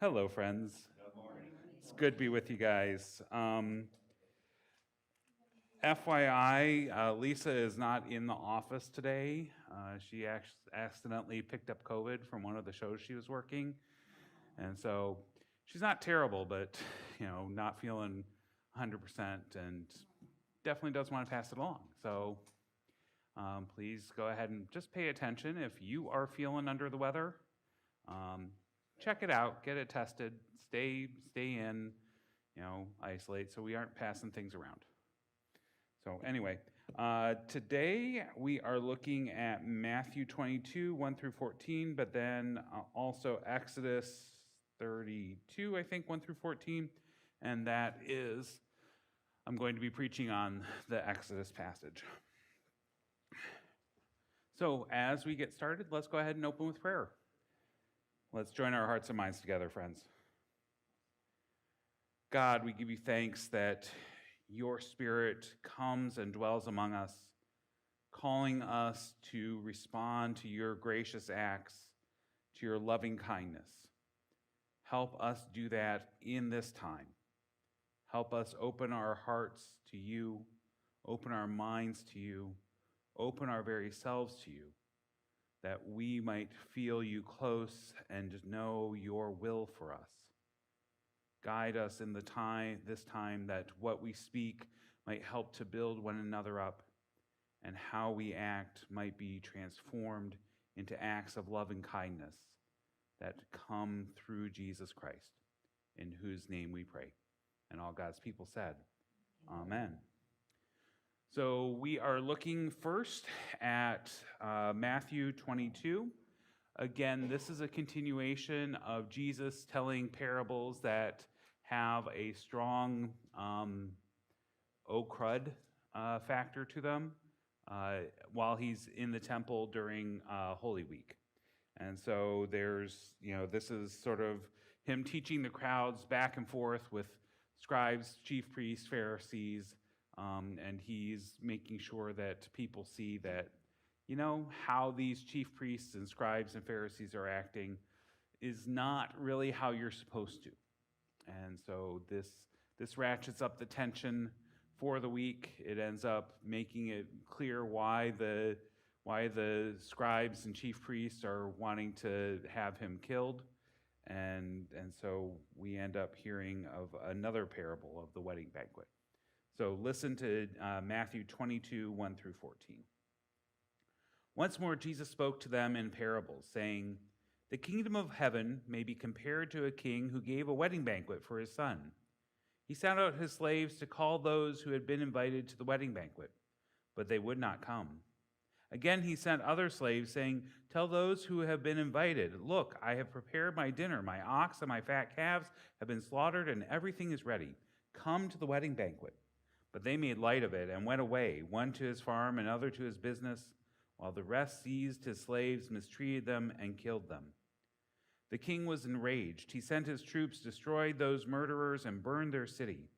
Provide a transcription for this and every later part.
Hello, friends. It's good to be with you guys. FYI, Lisa is not in the office today. She accidentally picked up COVID from one of the shows she was working. And so she's not terrible, but, not feeling 100% and definitely doesn't want to pass it along. So please go ahead and just pay attention. If you are feeling under the weather, check it out, get it tested, stay in, isolate so we aren't passing things around. So anyway, today we are looking at Matthew 22, 1 through 14, but then also Exodus 32, I think, 1 through 14. And that is, I'm going to be preaching on the Exodus passage. So as we get started, let's go ahead and open with prayer. Let's join our hearts and minds together, friends. God, we give you thanks that your Spirit comes and dwells among us, calling us to respond to your gracious acts, to your loving kindness. Help us do that in this time. Help us open our hearts to you, open our minds to you, open our very selves to you, that we might feel you close and know your will for us. Guide us in this time that what we speak might help to build one another up, and how we act might be transformed into acts of love and kindness that come through Jesus Christ, in whose name we pray. And all God's people said, Amen. So we are looking first at Matthew 22. Again, this is a continuation of Jesus telling parables that have a strong oh crud factor to them while he's in the temple during Holy Week. And so this is sort of him teaching the crowds back and forth with scribes, chief priests, Pharisees, and he's making sure that people see that, how these chief priests and scribes and Pharisees are acting is not really how you're supposed to. And so this ratchets up the tension for the week. It ends up making it clear why the scribes and chief priests are wanting to have him killed. And so we end up hearing of another parable of the wedding banquet. So listen to Matthew 22, 1 through 14. Once more, Jesus spoke to them in parables, saying, "The kingdom of heaven may be compared to a king who gave a wedding banquet for his son. He sent out his slaves to call those who had been invited to the wedding banquet, but they would not come. Again, he sent other slaves, saying, 'Tell those who have been invited, look, I have prepared my dinner. My ox and my fat calves have been slaughtered, and everything is ready. Come to the wedding banquet.' But they made light of it and went away, one to his farm, another to his business, while the rest seized his slaves, mistreated them, and killed them. The king was enraged. He sent his troops, destroyed those murderers, and burned their city.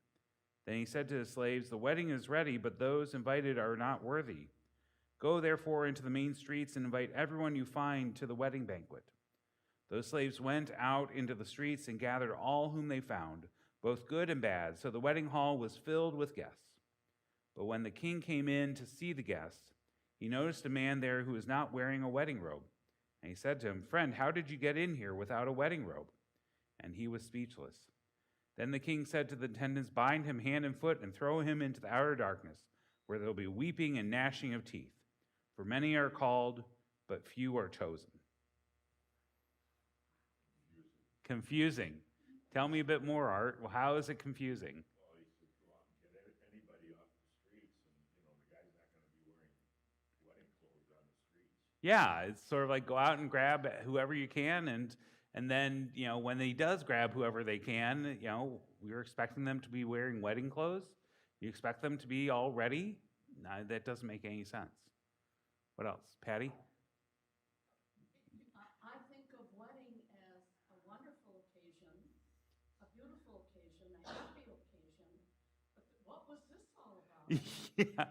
Then he said to his slaves, 'The wedding is ready, but those invited are not worthy. Go therefore into the main streets and invite everyone you find to the wedding banquet.' Those slaves went out into the streets and gathered all whom they found, both good and bad, so the wedding hall was filled with guests. But when the king came in to see the guests, he noticed a man there who was not wearing a wedding robe. And he said to him, 'Friend, how did you get in here without a wedding robe?' And he was speechless. Then the king said to the attendants, 'Bind him hand and foot and throw him into the outer darkness, where there will be weeping and gnashing of teeth. For many are called, but few are chosen.'" Confusing. Tell me a bit more, Art. Well, how is it confusing? Well, he said go out and get anybody off the streets, and the guy's not going to be wearing wedding clothes on the streets. Yeah, it's sort of like go out and grab whoever you can, and then when he does grab whoever they can, we're expecting them to be wearing wedding clothes. You expect them to be all ready? No, that doesn't make any sense. What else, Patty? I think of wedding as a wonderful occasion, a beautiful occasion, a happy occasion. But what was this all about? Yeah.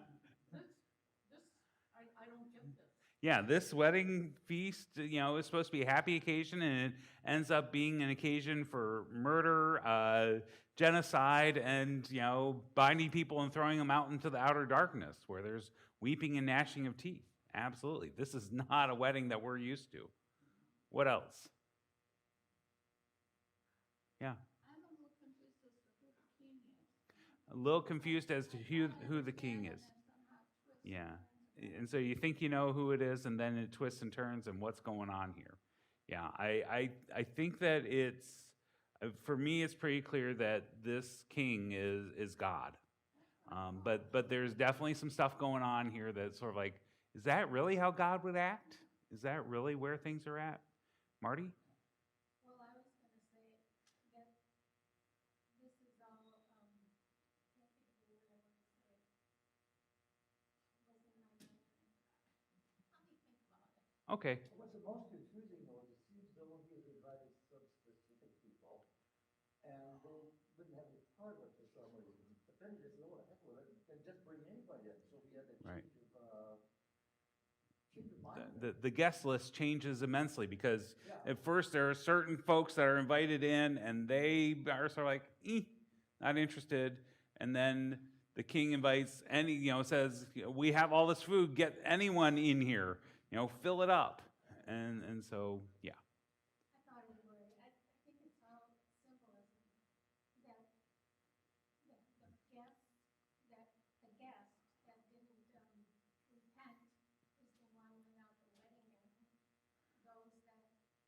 I don't get this. Yeah, this wedding feast, is supposed to be a happy occasion, and it ends up being an occasion for murder, genocide, and binding people and throwing them out into the outer darkness where there's weeping and gnashing of teeth. Absolutely, this is not a wedding that we're used to. What else? Yeah, I'm a little confused as to who the king is. a little confused as to who the king is. Yeah. And so you think you know who it is, and then it twists and turns, and what's going on here? Yeah, I think that for me, it's pretty clear that this king is God. But there's definitely some stuff going on here that's sort of like, is that really how God would act? Is that really where things are at? Marty? Well, I was gonna say that this is all, can't think of the word I want to say. Wasn't my mind. Let me think about it. Okay. What's the most confusing though is it seems though he has invited some specific people and they wouldn't have any part of it for some reason. But then he just, oh, heck with it, and just bring anybody in, so he had to Right. change your mind. The guest list changes immensely because Yeah. at first there are certain folks that are invited in and they are sort of like, not interested. And then the king invites says, we have all this food, get anyone in here, fill it up. And so, yeah. I thought it were, I think it's all simple as that, the guest that didn't, repent is the one without the wedding banquet. Those that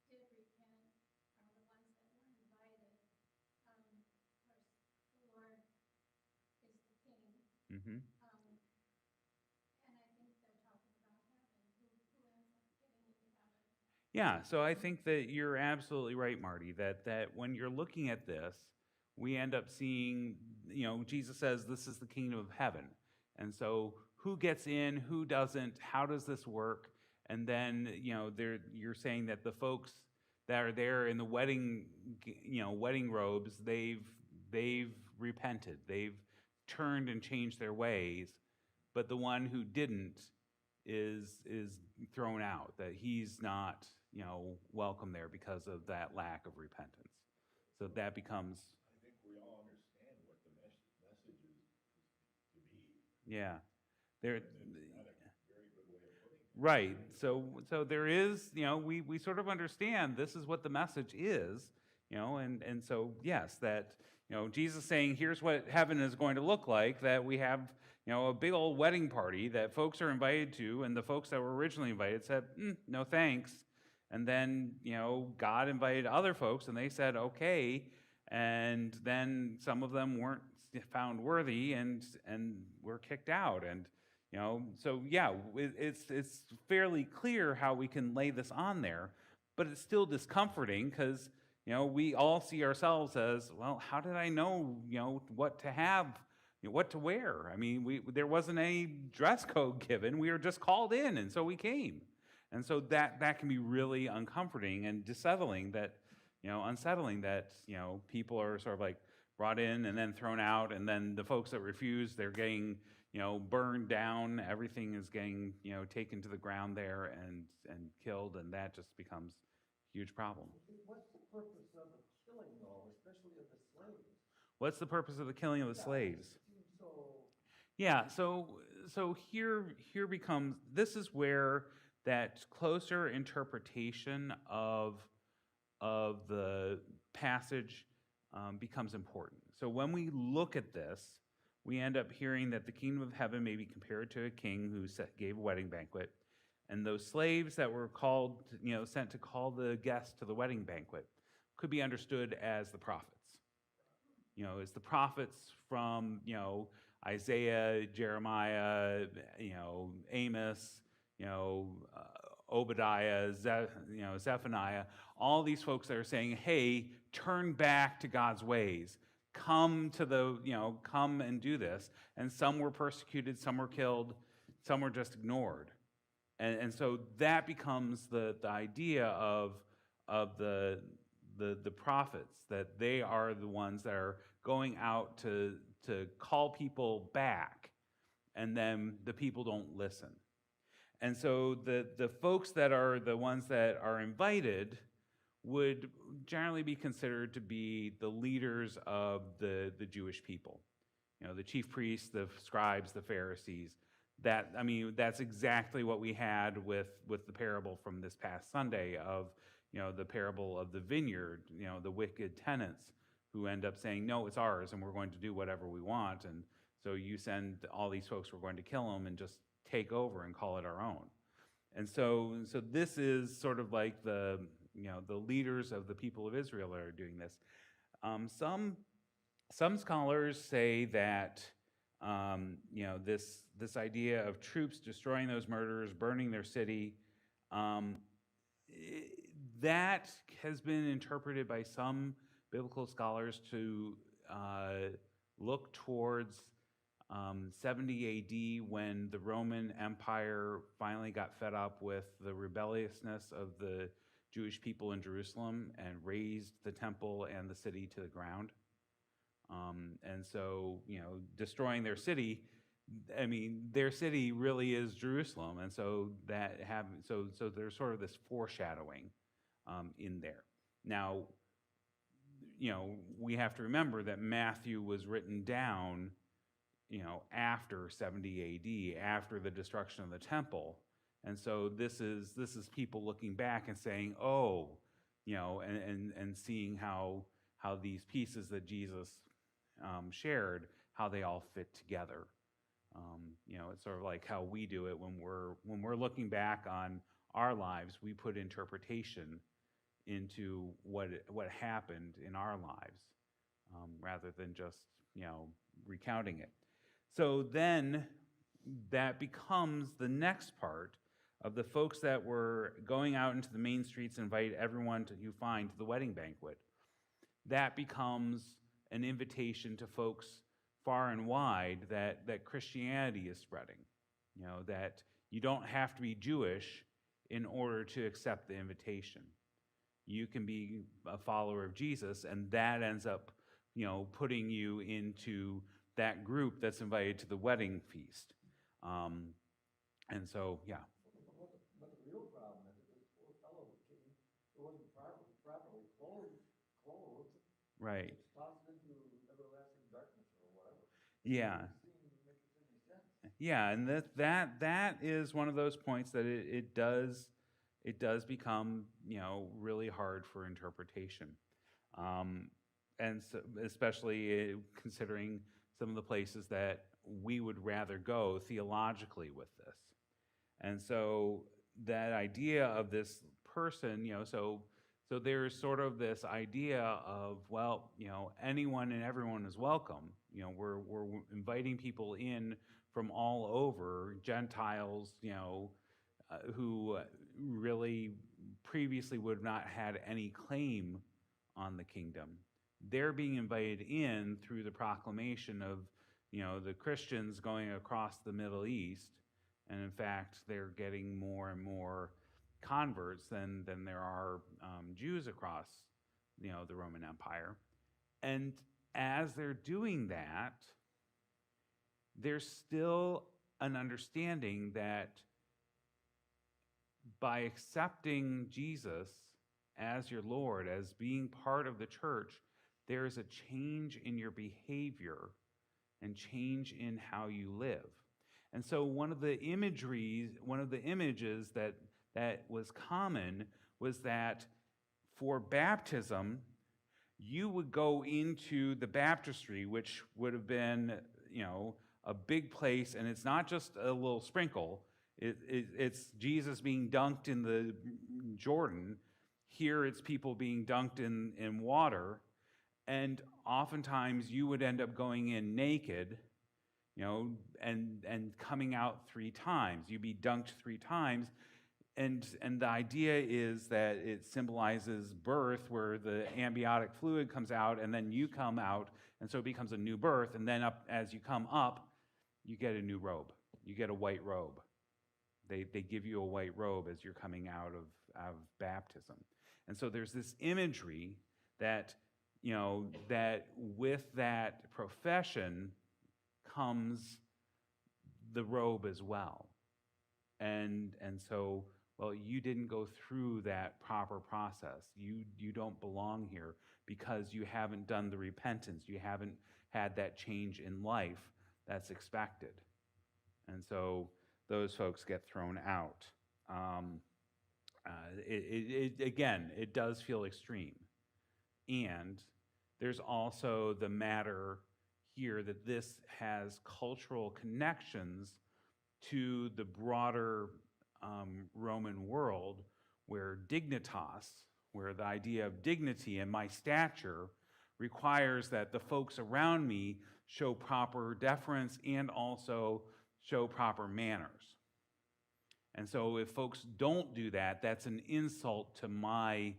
did repent are the ones that were invited. Of course, the Lord is the king. Hmm. And I think they're talking about heaven, who ends up getting into heaven. Yeah, so I think that you're absolutely right, Marty, that when you're looking at this, we end up seeing, Jesus says this is the kingdom of heaven. And so who gets in, who doesn't, how does this work? And then, you're saying that the folks that are there in the wedding robes, they've repented. They've turned and changed their ways, but the one who didn't is thrown out, that he's not, welcome there because of that lack of repentance. So that becomes, I think we all understand what the message is to be. yeah. There, And it's not a very good way of putting it. right. So there is, we sort of understand this is what the message is, and so yes, that, Jesus saying, here's what heaven is going to look like, that we have, a big old wedding party that folks are invited to, and the folks that were originally invited said, no thanks. And then, God invited other folks, and they said, okay. And then some of them weren't found worthy and were kicked out. And, so yeah, it's fairly clear how we can lay this on there, but it's still discomforting because, we all see ourselves as, well, how did I know, what to have, what to wear? I mean, there wasn't any dress code given. We were just called in, and so we came. And so that can be really uncomforting and unsettling that, people are sort of like brought in and then thrown out, and then the folks that refuse, they're getting, burned down. Everything is getting, taken to the ground there and killed, and that just becomes a huge problem. What's the purpose of the killing though, especially of the slaves? What's the purpose of the killing of the slaves? It seems so, Yeah, so here becomes, this is where that closer interpretation of the passage becomes important. So when we look at this, we end up hearing that the kingdom of heaven may be compared to a king who gave a wedding banquet, and those slaves that were called, sent to call the guests to the wedding banquet could be understood as the prophets. As the prophets from, Isaiah, Jeremiah, Amos, Obadiah, Zephaniah, all these folks that are saying, hey, turn back to God's ways. Come and do this. And some were persecuted, some were killed, some were just ignored. And so that becomes the idea of the prophets, that they are the ones that are going out to call people back, and then the people don't listen. And so the folks that are the ones that are invited would generally be considered to be the leaders of the Jewish people. You know, the chief priests, the scribes, the Pharisees. That's exactly what we had with the parable from this past Sunday of, the parable of the vineyard, the wicked tenants who end up saying, no, it's ours, and we're going to do whatever we want. And so you send all these folks, we're going to kill them and just take over and call it our own. And so this is sort of like the leaders of the people of Israel that are doing this. Some scholars say that this idea of troops destroying those murderers, burning their city, that has been interpreted by some biblical scholars to look towards 70 AD, when the Roman Empire finally got fed up with the rebelliousness of the Jewish people in Jerusalem and razed the temple and the city to the ground. And so, destroying their city, their city really is Jerusalem. And so so there's sort of this foreshadowing in there. Now, we have to remember that Matthew was written down, after 70 AD, after the destruction of the temple. And so this is people looking back and saying, oh, and seeing how these pieces that Jesus shared, how they all fit together. It's sort of like how we do it when we're looking back on our lives. We put interpretation into what happened in our lives, rather than just recounting it. So then that becomes the next part of the folks that were going out into the main streets and invite everyone you find to the wedding banquet. That becomes an invitation to folks far and wide that Christianity is spreading. That you don't have to be Jewish in order to accept the invitation. You can be a follower of Jesus, and that ends up, putting you into that group that's invited to the wedding feast. And so, yeah. But the real problem is that this poor fellow who came, it wasn't properly clothed. Right. It's tossed into everlasting darkness or whatever. Yeah. It doesn't make any sense. Yeah, and that is one of those points that it does become, really hard for interpretation. And so, especially considering some of the places that we would rather go theologically with this. And so that idea of this person, so there's sort of this idea of, well, anyone and everyone is welcome. We're inviting people in from all over, Gentiles, who really previously would have not had any claim on the kingdom. They're being invited in through the proclamation of, the Christians going across the Middle East. And in fact, they're getting more and more converts than there are Jews across, the Roman Empire. And as they're doing that, there's still an understanding that by accepting Jesus as your Lord, as being part of the church, there is a change in your behavior and change in how you live. And so one of the images that was common was that for baptism, you would go into the baptistry, which would have been, a big place, and it's not just a little sprinkle. It's Jesus being dunked in the Jordan. Here it's people being dunked in water. And oftentimes you would end up going in naked, and coming out 3 times. You'd be dunked 3 times. And the idea is that it symbolizes birth, where the amniotic fluid comes out and then you come out, and so it becomes a new birth. And then as you come up, you get a new robe. You get a white robe. They give you a white robe as you're coming out of baptism. And so there's this imagery that, that with that profession comes the robe as well. And so, well, you didn't go through that proper process. You don't belong here because you haven't done the repentance. You haven't had that change in life that's expected. And so those folks get thrown out. Again, it does feel extreme. And there's also the matter here that this has cultural connections to the broader Roman world, where dignitas, where the idea of dignity and my stature requires that the folks around me show proper deference and also show proper manners. And so if folks don't do that, that's an insult to my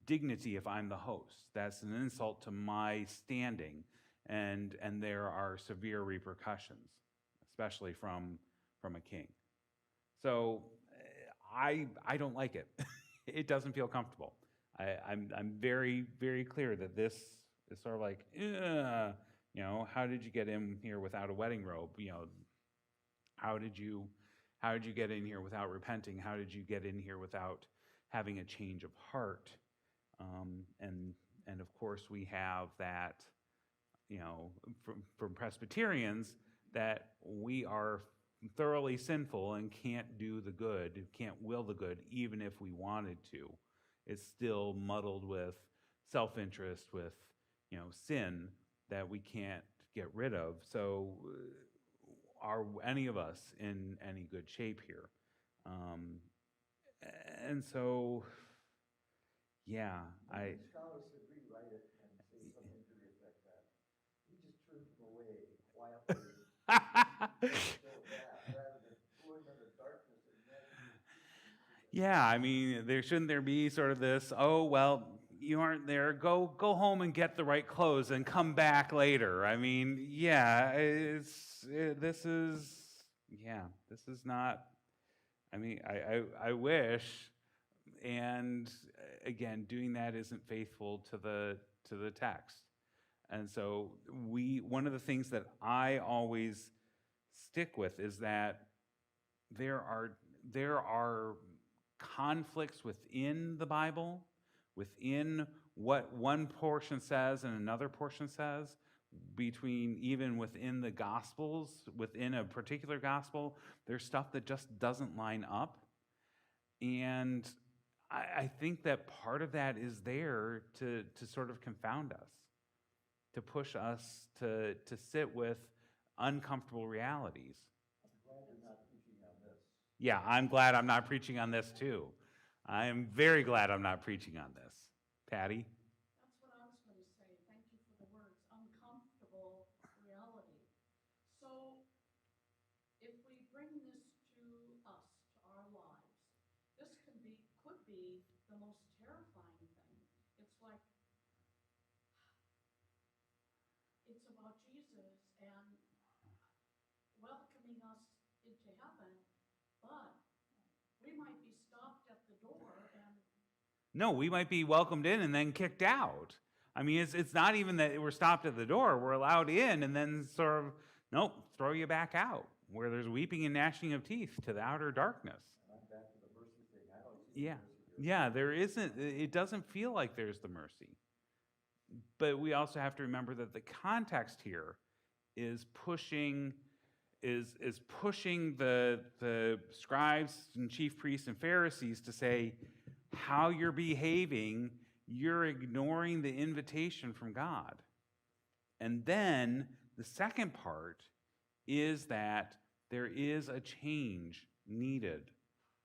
dignity if I'm the host. That's an insult to my standing, and there are severe repercussions, especially from a king. So I don't like it. It doesn't feel comfortable. I'm very, very clear that this is sort of like, how did you get in here without a wedding robe? How did you get in here without repenting? How did you get in here without having a change of heart? And of course we have that, from Presbyterians, that we are thoroughly sinful and can't do the good, can't will the good, even if we wanted to. It's still muddled with self-interest, with sin that we can't get rid of. So are any of us in any good shape here? And so, yeah, Scholars could rewrite it and say something to the effect that we just turned them away quietly. Rather than pulling them to darkness and yeah, I mean, shouldn't there be sort of this, oh, well, you aren't there, go home and get the right clothes and come back later. I mean, yeah, this is not, I mean, I wish, and again, doing that isn't faithful to the text. And so one of the things that I always stick with is that there are conflicts within the Bible, within what one portion says and another portion says, even within the Gospels, within a particular gospel, there's stuff that just doesn't line up. And I think that part of that is there to sort of confound us, to push us to sit with uncomfortable realities. I'm glad you're not preaching on this. Yeah, I'm glad I'm not preaching on this too. I am very glad I'm not preaching on this. Patty? That's what I was going to say. Thank you for the words, uncomfortable reality. So if we bring this to us, to our lives, this could be the most terrifying thing. It's like, it's about Jesus and welcoming us into heaven, but we might be stopped at the door and No, we might be welcomed in and then kicked out. I mean, it's not even that we're stopped at the door. We're allowed in and then sort of, nope, throw you back out, where there's weeping and gnashing of teeth to the outer darkness. And I'm back to the mercy thing. I don't see Yeah. the mercy here. Yeah, there isn't, it doesn't feel like there's the mercy. But we also have to remember that the context here is pushing the scribes and chief priests and Pharisees to say, how you're behaving, you're ignoring the invitation from God. And then the second part is that there is a change needed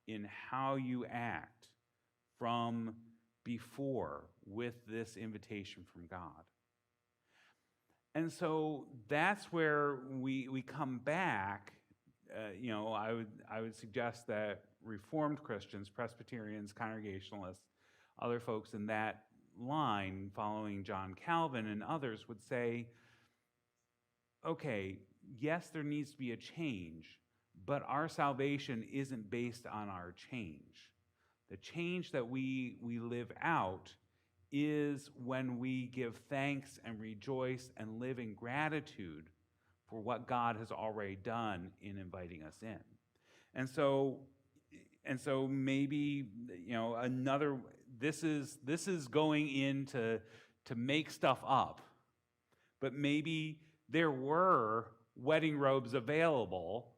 in how you act from before with this invitation from God. And so that's where we come back. I would suggest that Reformed Christians, Presbyterians, Congregationalists, other folks in that line following John Calvin and others would say, okay, yes, there needs to be a change, but our salvation isn't based on our change. The change that we live out is when we give thanks and rejoice and live in gratitude for what God has already done in inviting us in. And so And so maybe, this is going in to make stuff up, but maybe there were wedding robes available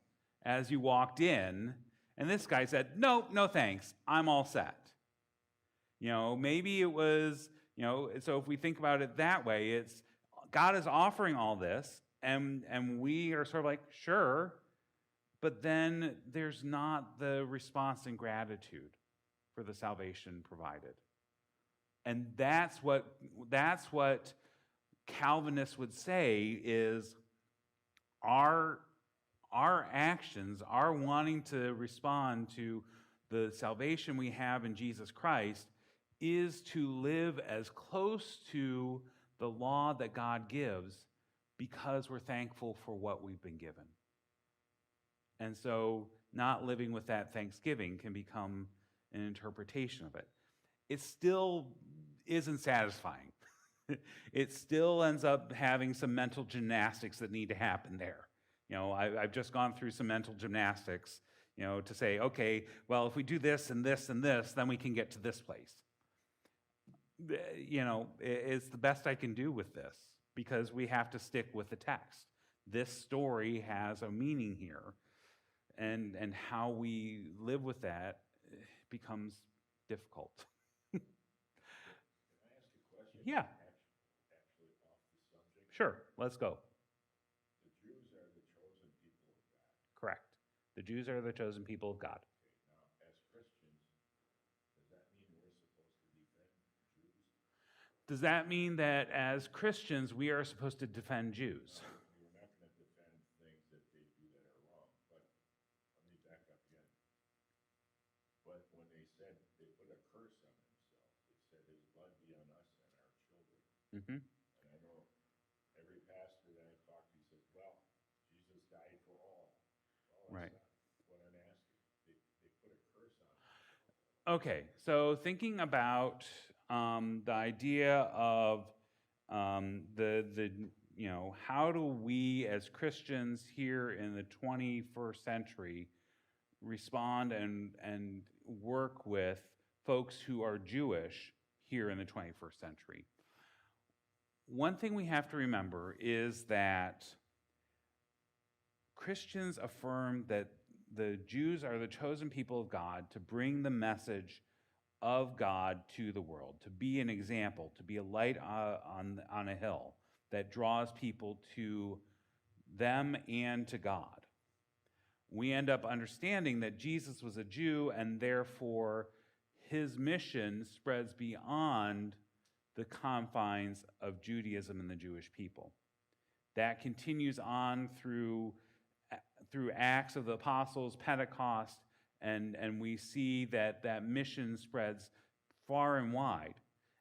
as you walked in, and this guy said, no, no thanks, I'm all set. Maybe it was, so if we think about it that way, it's God is offering all this, and we are sort of like, sure, but then there's not the response and gratitude for the salvation provided. And that's what Calvinists would say is our actions, our wanting to respond to the salvation we have in Jesus Christ, is to live as close to the law that God gives because we're thankful for what we've been given. And so not living with that thanksgiving can become an interpretation of it. It still isn't satisfying. It still ends up having some mental gymnastics that need to happen there. I've just gone through some mental gymnastics, to say, okay, well, if we do this and this and this, then we can get to this place. It's the best I can do with this because we have to stick with the text. This story has a meaning here, and how we live with that becomes difficult. Can I ask a question? Yeah. Actually off the subject. Sure, let's go. The Jews are the chosen people of God. Correct. The Jews are the chosen people of God. Okay, now, as Christians, does that mean we're supposed to defend Jews? Does that mean that as Christians we are supposed to defend Jews? We're not going to defend things that they do that are wrong, but let me back up again. But when they said they put a curse on themselves, they said his blood be on us and our children. Mm-hmm. And I know every pastor that I talk to says, well, Jesus died for all. Well, Right. that's not what I'm asking. They put a curse on themselves. Okay, so thinking about the idea of how do we as Christians here in the 21st century respond and work with folks who are Jewish here in the 21st century? One thing we have to remember is that Christians affirm that the Jews are the chosen people of God to bring the message of God to the world, to be an example, to be a light on a hill that draws people to them and to God. We end up understanding that Jesus was a Jew, and therefore his mission spreads beyond the confines of Judaism and the Jewish people. That continues on through Acts of the Apostles, Pentecost, and we see that mission spreads far and wide.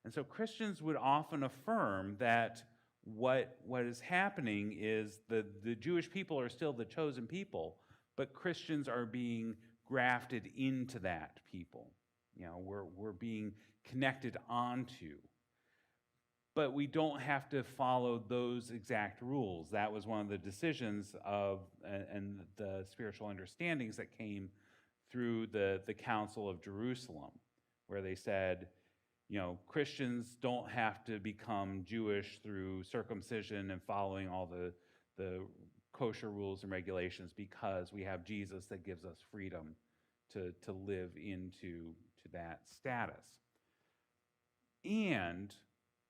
And so Christians would often affirm that what is happening is the Jewish people are still the chosen people, but Christians are being grafted into that people. We're being connected onto. But we don't have to follow those exact rules. That was one of the decisions and the spiritual understandings that came through the Council of Jerusalem, where they said, Christians don't have to become Jewish through circumcision and following all the kosher rules and regulations, because we have Jesus that gives us freedom to live into that status. And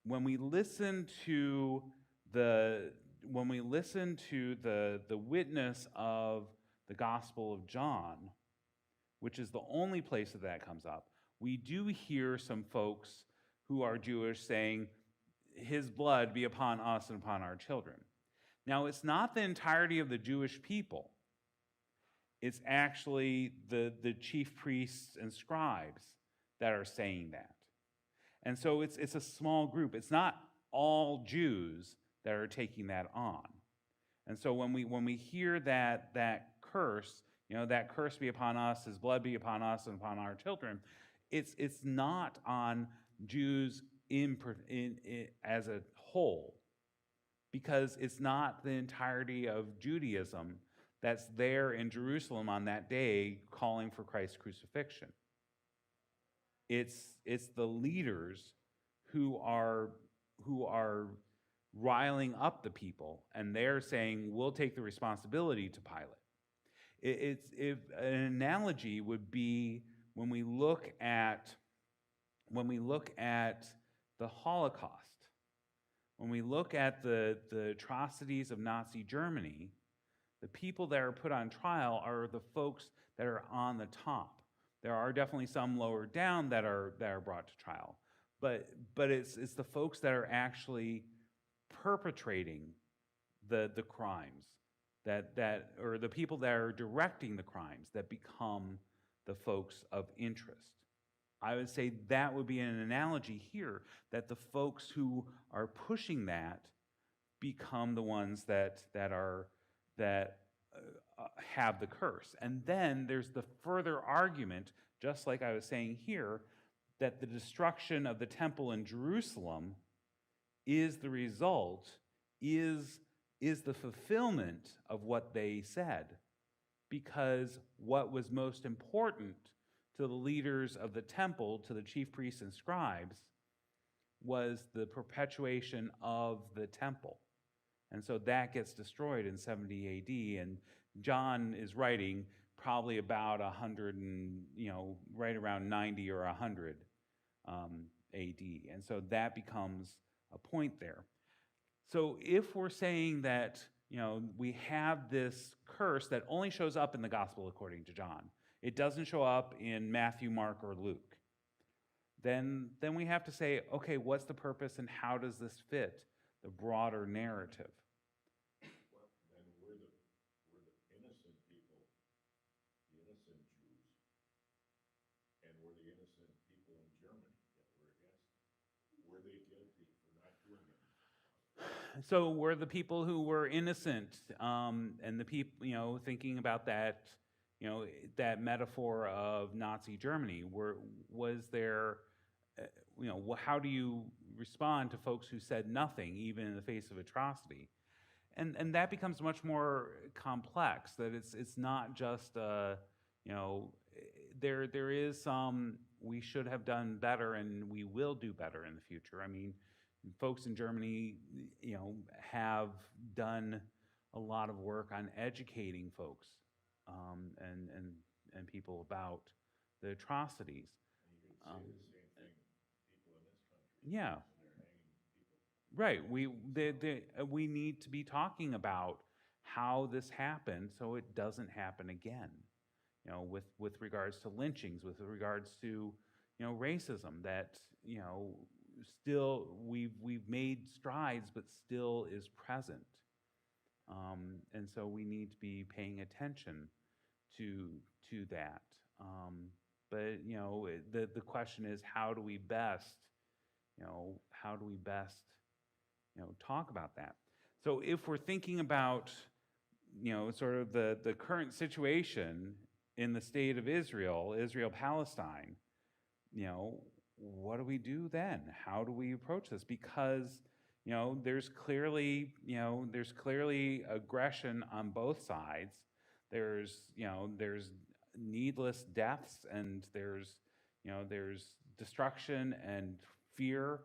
when we listen to the witness of the Gospel of John, which is the only place that comes up, we do hear some folks who are Jewish saying, his blood be upon us and upon our children. Now, it's not the entirety of the Jewish people. It's actually the chief priests and scribes that are saying that. And so it's a small group. It's not all Jews that are taking that on. And so when we hear that curse, that curse be upon us, his blood be upon us and upon our children, it's not on Jews as a whole, because it's not the entirety of Judaism that's there in Jerusalem on that day calling for Christ's crucifixion. It's the leaders who are riling up the people, and they're saying, we'll take the responsibility to Pilate. If an analogy would be when we look at the Holocaust, when we look at the atrocities of Nazi Germany, the people that are put on trial are the folks that are on the top. There are definitely some lower down that are brought to trial, but it's the folks that are actually perpetrating the crimes that or the people that are directing the crimes that become the folks of interest. I would say that would be an analogy here, that the folks who are pushing that become the ones that have the curse. And then there's the further argument, just like I was saying here, that the destruction of the temple in Jerusalem is the result, is the fulfillment of what they said. Because what was most important to the leaders of the temple, to the chief priests and scribes, was the perpetuation of the temple. And so that gets destroyed in 70 AD, and John is writing probably about 100 and, right around 90 or 100 AD. And so that becomes a point there. So if we're saying that, we have this curse that only shows up in the gospel according to John, it doesn't show up in Matthew, Mark, or Luke, then we have to say, okay, what's the purpose and how does this fit the broader narrative? Well, then we're the innocent people, the innocent Jews, and we're the innocent people in Germany that we're against. Were they guilty for not doing it? So we're the people who were innocent, and the people, thinking about that, that metaphor of Nazi Germany. Was there, how do you respond to folks who said nothing, even in the face of atrocity? And that becomes much more complex. That it's not just, there is some we should have done better, and we will do better in the future. I mean, folks in Germany, have done a lot of work on educating folks and people about the atrocities. And you could say the same thing, people in this country. Yeah. And they're hanging people. Right. We need to be talking about how this happened so it doesn't happen again. With regards to lynchings, with regards to racism, that still we've made strides, but still is present. And so we need to be paying attention to that. But the question is, how do we best talk about that? So if we're thinking about sort of the current situation in the state of Israel, Palestine, what do we do then? How do we approach this? Because there's clearly aggression on both sides. There's needless deaths, and there's destruction and fear,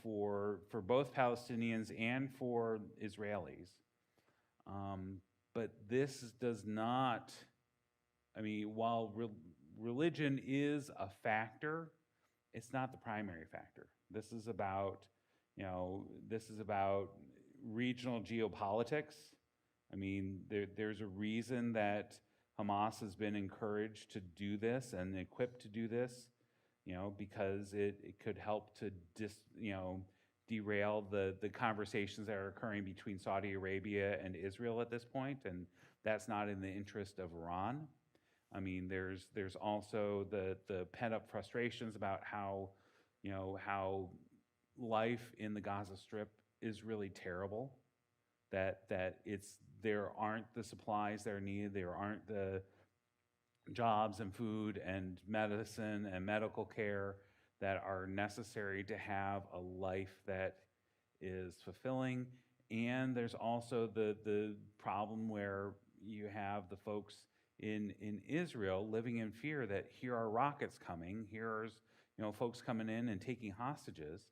for both Palestinians and for Israelis. But this does not. I mean, while religion is a factor, it's not the primary factor. This is about regional geopolitics. I mean, there's a reason that Hamas has been encouraged to do this and equipped to do this, because it could help to derail the conversations that are occurring between Saudi Arabia and Israel at this point, and that's not in the interest of Iran. I mean, there's also the pent-up frustrations about how life in the Gaza Strip is really terrible, that there aren't the supplies that are needed, there aren't the jobs and food and medicine and medical care that are necessary to have a life that is fulfilling. And there's also the problem where you have the folks in Israel living in fear that here are rockets coming, here's folks coming in and taking hostages.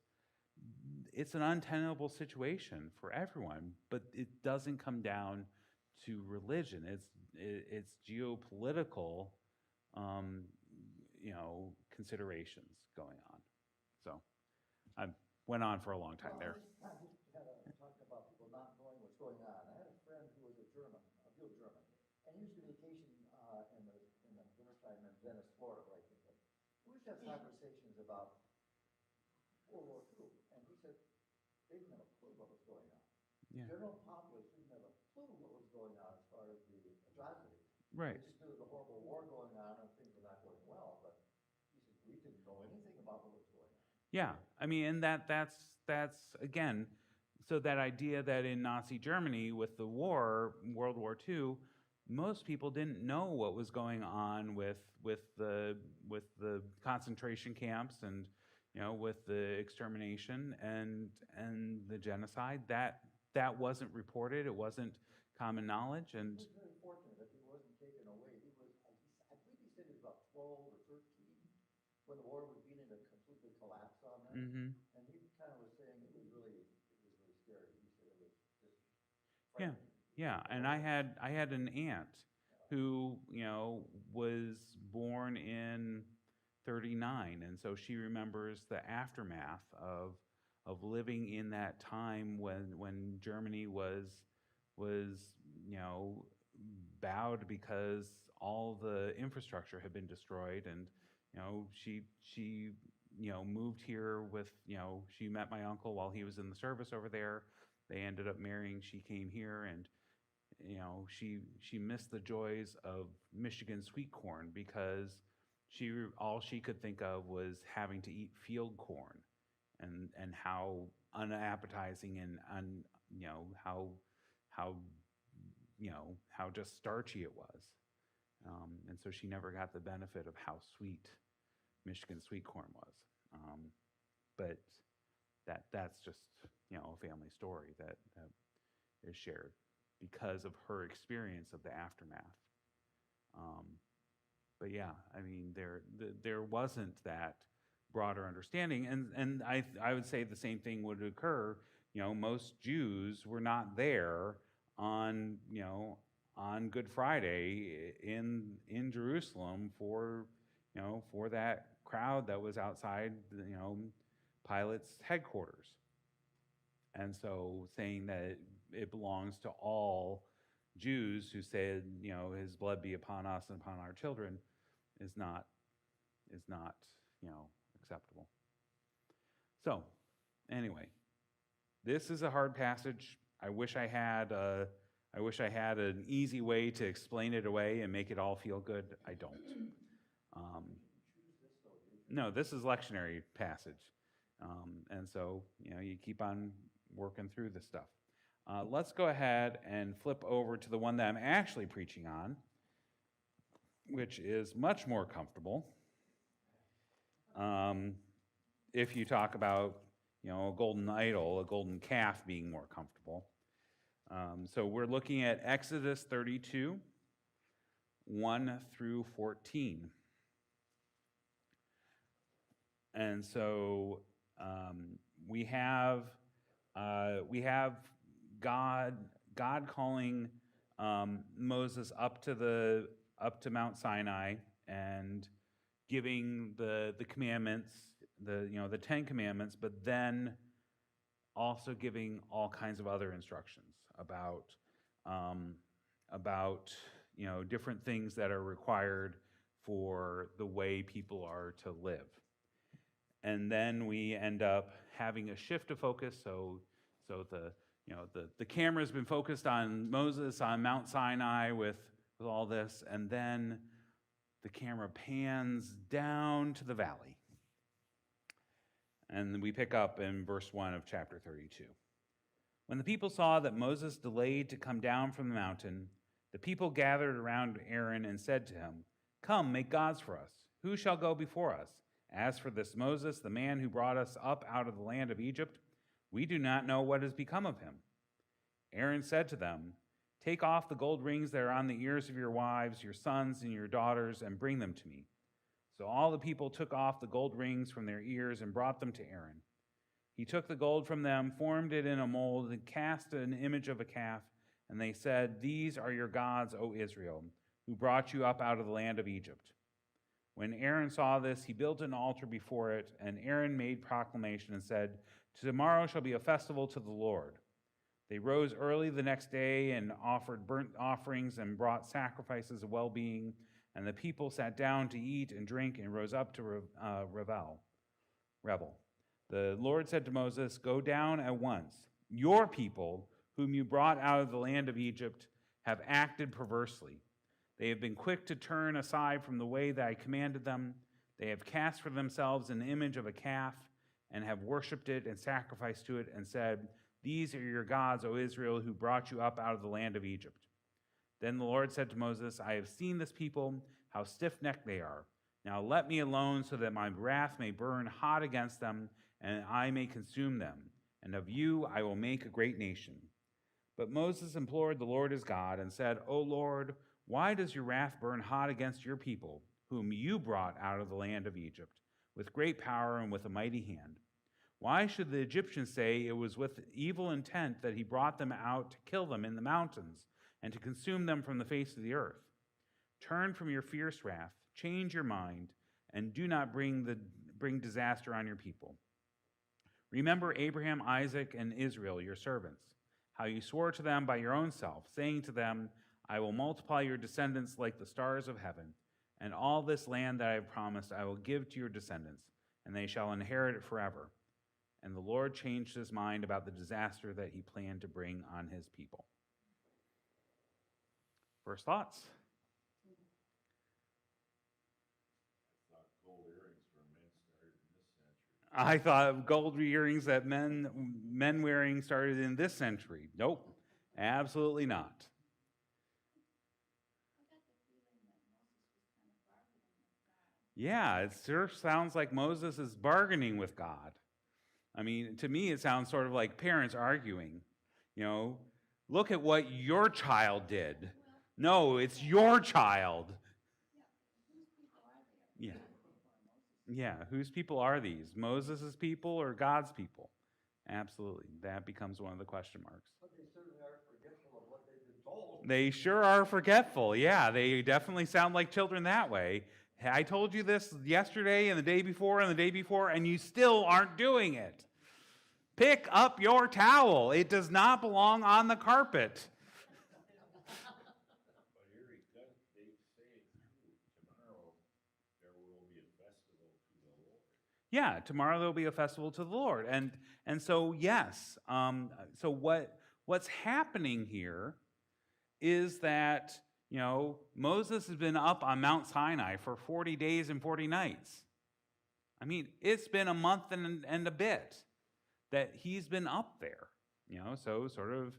It's an untenable situation for everyone, but it doesn't come down to religion. It's geopolitical, considerations going on. So I went on for a long time there. I just had talking about people not knowing what's going on. I had a friend who was a German, a real German, and he used to vacation in the wintertime in Venice, Florida, right? We used to have conversations about World War II, and he said they didn't have a clue what was going on. Yeah. General populace didn't have a clue what was going on as far as the atrocities. Right. They just knew the horrible war going on and things were not going well, but he said we didn't know anything about what was going on. Yeah, I mean, and that's again, so that idea that in Nazi Germany with the war, World War II, most people didn't know what was going on with the concentration camps and with the extermination and the genocide. That wasn't reported. It wasn't common knowledge, and He was very fortunate that he wasn't taken away. He was, I believe he said he was about 12 or 13 when the war was beginning to completely collapse on them. Mhm. And he kind of was saying it was really scary. He said it was just Yeah. frightening. Yeah, and I had an aunt who was born in '39, and so she remembers the aftermath of living in that time when Germany was bowed because all the infrastructure had been destroyed, and she moved here with she met my uncle while he was in the service over there. They ended up marrying. She came here, and she missed the joys of Michigan sweet corn because all she could think of was having to eat field corn, and how unappetizing and how just starchy it was, and so she never got the benefit of how sweet Michigan sweet corn was. But that's just a family story that is shared because of her experience of the aftermath. But yeah, I mean, there wasn't that broader understanding, and I would say the same thing would occur. Most Jews were not there on Good Friday in Jerusalem for that crowd that was outside Pilate's headquarters. And so saying that it belongs to all Jews who said, his blood be upon us and upon our children is not acceptable. So anyway, this is a hard passage. I wish I had an easy way to explain it away and make it all feel good. I don't. No, this is lectionary passage. And so, you keep on working through this stuff. Let's go ahead and flip over to the one that I'm actually preaching on, which is much more comfortable. If you talk about, a golden idol, a golden calf being more comfortable. So we're looking at Exodus 32, 1 through 14. And so we have God calling Moses up to Mount Sinai and giving the commandments, the 10 commandments, but then also giving all kinds of other instructions about different things that are required for the way people are to live. And then we end up having a shift of focus. So the camera's been focused on Moses on Mount Sinai with all this, and then the camera pans down to the valley. And we pick up in verse 1 of chapter 32. When the people saw that Moses delayed to come down from the mountain, the people gathered around Aaron and said to him, "Come, make gods for us. Who shall go before us? As for this Moses, the man who brought us up out of the land of Egypt, we do not know what has become of him." Aaron said to them, "Take off the gold rings that are on the ears of your wives, your sons, and your daughters, and bring them to me." So all the people took off the gold rings from their ears and brought them to Aaron. He took the gold from them, formed it in a mold, and cast an image of a calf. And they said, "These are your gods, O Israel, who brought you up out of the land of Egypt." When Aaron saw this, he built an altar before it, and Aaron made proclamation and said, "Tomorrow shall be a festival to the Lord." They rose early the next day and offered burnt offerings and brought sacrifices of well-being, and the people sat down to eat and drink and rose up to revel. The Lord said to Moses, "Go down at once. Your people, whom you brought out of the land of Egypt, have acted perversely. They have been quick to turn aside from the way that I commanded them. They have cast for themselves an image of a calf and have worshipped it and sacrificed to it and said, 'These are your gods, O Israel, who brought you up out of the land of Egypt.' Then the Lord said to Moses, 'I have seen this people, how stiff-necked they are. Now let me alone so that my wrath may burn hot against them and I may consume them. And of you I will make a great nation.' But Moses implored the Lord his God and said, 'O Lord, why does your wrath burn hot against your people, whom you brought out of the land of Egypt, with great power and with a mighty hand? Why should the Egyptians say it was with evil intent that he brought them out to kill them in the mountains and to consume them from the face of the earth? Turn from your fierce wrath, change your mind, and do not bring disaster on your people. Remember Abraham, Isaac, and Israel, your servants, how you swore to them by your own self, saying to them, I will multiply your descendants like the stars of heaven, and all this land that I have promised I will give to your descendants, and they shall inherit it forever.' And the Lord changed his mind about the disaster that he planned to bring on his people." First thoughts? I thought gold earrings that men wearing started in this century. Nope, absolutely not. Yeah, it sure sounds like Moses is bargaining with God. I mean, to me, it sounds sort of like parents arguing. Look at what your child did. No, it's your child. Yeah. Yeah, whose people are these? Moses' people or God's people? Absolutely. That becomes one of the question marks. But they certainly are forgetful of what they've been told. They sure are forgetful. Yeah, they definitely sound like children that way. I told you this yesterday and the day before and the day before, and you still aren't doing it. Pick up your towel. It does not belong on the carpet. But here they say, tomorrow there will be a festival to the Lord. Yeah, tomorrow there will be a festival to the Lord. And so, yes, so what's happening here is that, Moses has been up on Mount Sinai for 40 days and 40 nights. I mean, it's been a month and a bit that he's been up there, so sort of,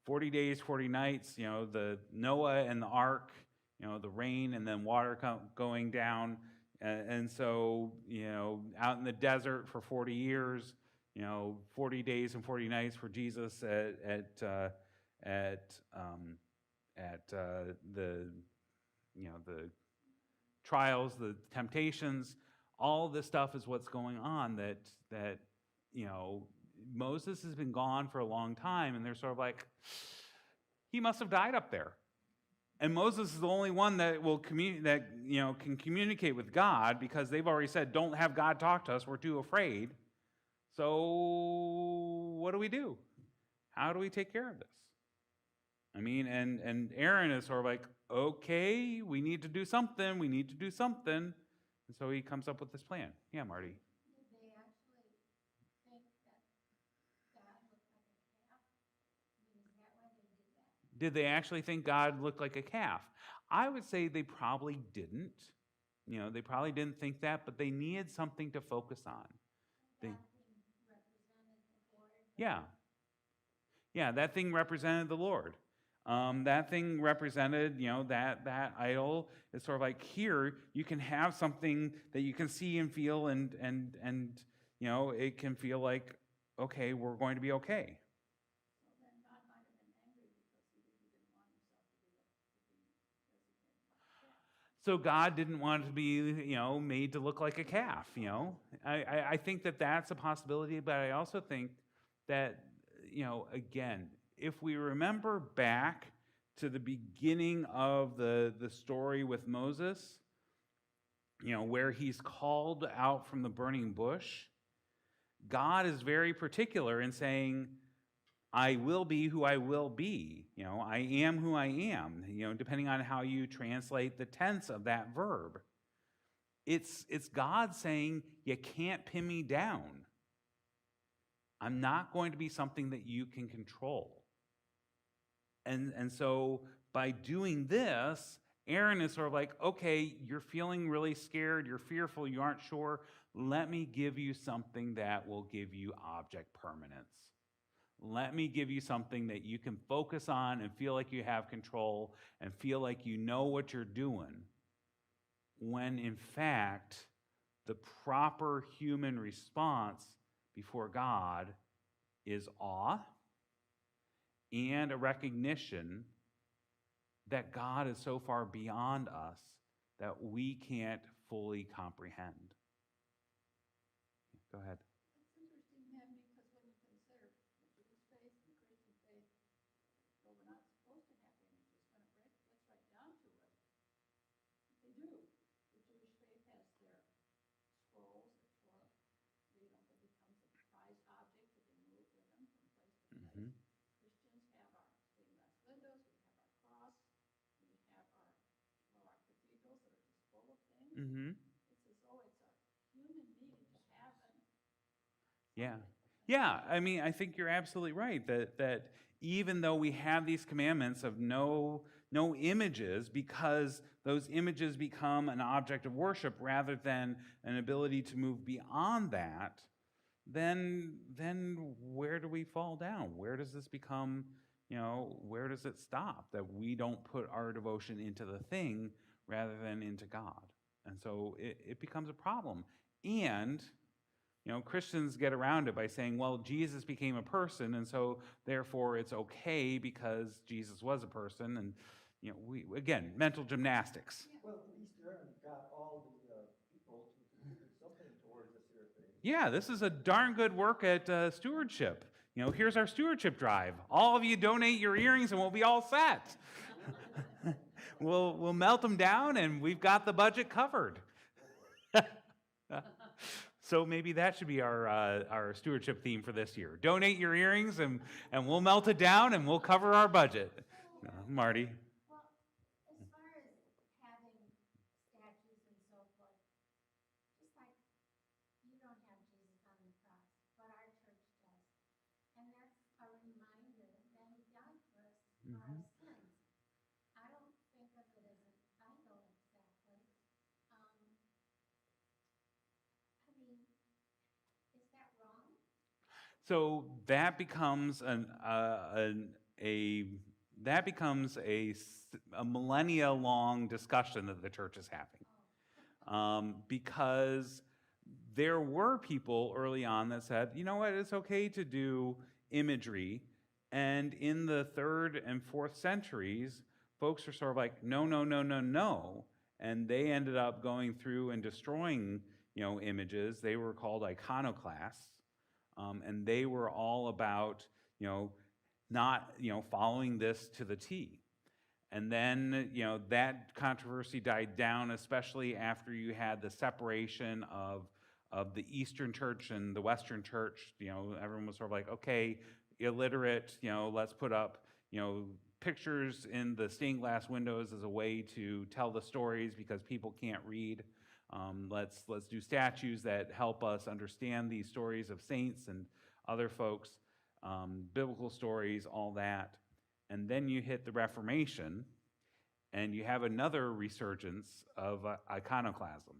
40 days, 40 nights, the Noah and the ark, the rain and then water going down. And so, out in the desert for 40 years, 40 days and 40 nights for Jesus at the trials, the temptations. All this stuff is what's going on that Moses has been gone for a long time, and they're sort of like, he must have died up there. And Moses is the only one that can communicate with God, because they've already said, don't have God talk to us, we're too afraid. So what do we do? How do we take care of this? I mean, and Aaron is sort of like, okay, we need to do something. And so he comes up with this plan. Yeah, Marty. Did they actually think that God looked like a calf? I mean, is that why they did that? Did they actually think God looked like a calf? I would say they probably didn't. They probably didn't think that, but they needed something to focus on. That thing represented the Lord? Yeah. Yeah, that thing represented the Lord. That thing represented, that idol. It's sort of like, here you can have something that you can see and feel, and it can feel like, okay, we're going to be okay. So God didn't want it to be, made to look like a calf, I think that that's a possibility, but I also think that, again, if we remember back to the beginning of the story with Moses, where he's called out from the burning bush, God is very particular in saying, I will be who I will be. I am who I am, depending on how you translate the tense of that verb. It's God saying, you can't pin me down. I'm not going to be something that you can control. And so by doing this, Aaron is sort of like, okay, you're feeling really scared, you're fearful, you aren't sure. Let me give you something that will give you object permanence. Let me give you something that you can focus on and feel like you have control and feel like you know what you're doing, when in fact, the proper human response before God is awe and a recognition that God is so far beyond us that we can't fully comprehend. Go ahead. It's interesting, man, because when you consider the Jewish faith and the Christian faith, though we're not supposed to have images, when it gets right down to it, they do. The Jewish faith has their scrolls, their Torah, that becomes a prized object that they move with them from place to place. Mhm. Christians have our stained glass windows, we have our cross, we have our cathedrals that are just full of things. Mm-hmm. It's as though it's a human need to have Yeah. Yeah, I mean, I think you're absolutely right that even though we have these commandments of no images, because those images become an object of worship rather than an ability to move beyond that, then where do we fall down? Where does this become, where does it stop? That we don't put our devotion into the thing rather than into God. And so it becomes a problem. And Christians get around it by saying, well, Jesus became a person, and so therefore it's okay because Jesus was a person. And, we, again, mental gymnastics. Well, at least Aaron got all the people to contribute something towards this here thing. Yeah, this is a darn good work at stewardship. Here's our stewardship drive. All of you donate your earrings and we'll be all set. We'll melt them down and we've got the budget covered. So maybe that should be our stewardship theme for this year. Donate your earrings and we'll melt it down and we'll cover our budget. Marty? Well, as far as having statues and so forth, just like you don't have Jesus on the cross, but our church does. And that's a reminder that he died for us for our sins. I don't think of it as an idol exactly. I mean, is that wrong? So that becomes a millennia-long discussion that the church is having, because there were people early on that said, you know what, it's okay to do imagery, and in the 3rd and 4th centuries, folks are sort of like, no, no, no, no, no, and they ended up going through and destroying, images. They were called iconoclasts. And they were all about, not, following this to the T. And then, that controversy died down, especially after you had the separation of the Eastern Church and the Western Church. Everyone was sort of like, okay, illiterate, let's put up, pictures in the stained glass windows as a way to tell the stories because people can't read. Let's do statues that help us understand these stories of saints and other folks, biblical stories, all that. And then you hit the Reformation, and you have another resurgence of iconoclasm.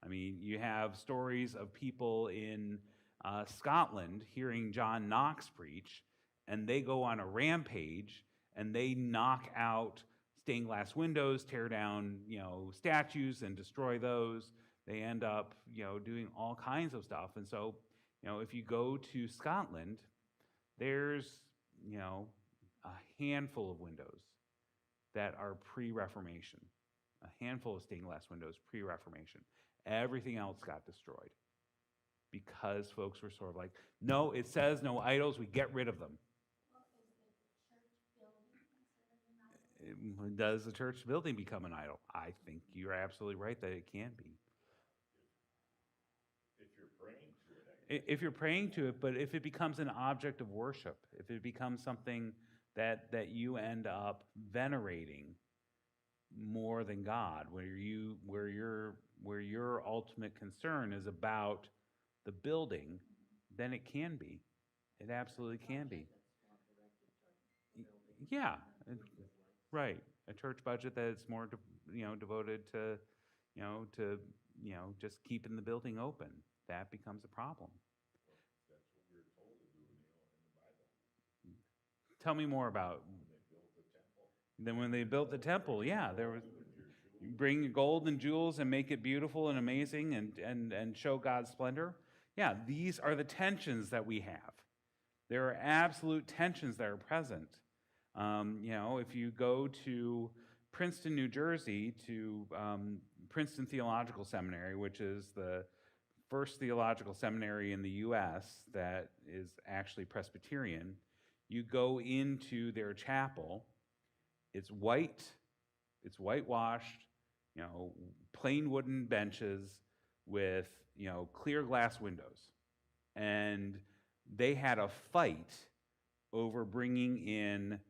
I mean, you have stories of people in Scotland hearing John Knox preach, and they go on a rampage, and they knock out stained glass windows, tear down, statues and destroy those. They end up, doing all kinds of stuff. And so, if you go to Scotland, there's, a handful of windows that are pre-Reformation. a handful of stained glass windows pre-Reformation. Everything else got destroyed because folks were sort of like, no, it says no idols, we get rid of them. Well, is the church building considered an idol? Does the church building become an idol? I think you're absolutely right that it can be. If you're praying to it, If you're praying to it, but if it becomes an object of worship, if it becomes something that you end up venerating more than God, where your ultimate concern is about the building, then it can be. It absolutely can be. Yeah, right. A church budget that is more, devoted to, just keeping the building open. That becomes a problem. that's what we were told to do in the Bible. Tell me more about. When they built the temple. Then when they built the temple, yeah, there was bring your gold and jewels and make it beautiful and amazing and show God's splendor. Yeah, these are the tensions that we have. There are absolute tensions that are present. If you go to Princeton, New Jersey, to Princeton Theological Seminary, which is the first theological seminary in the U.S. that is actually Presbyterian, you go into their chapel. It's white, it's whitewashed, plain wooden benches with, clear glass windows. And they had a fight over bringing in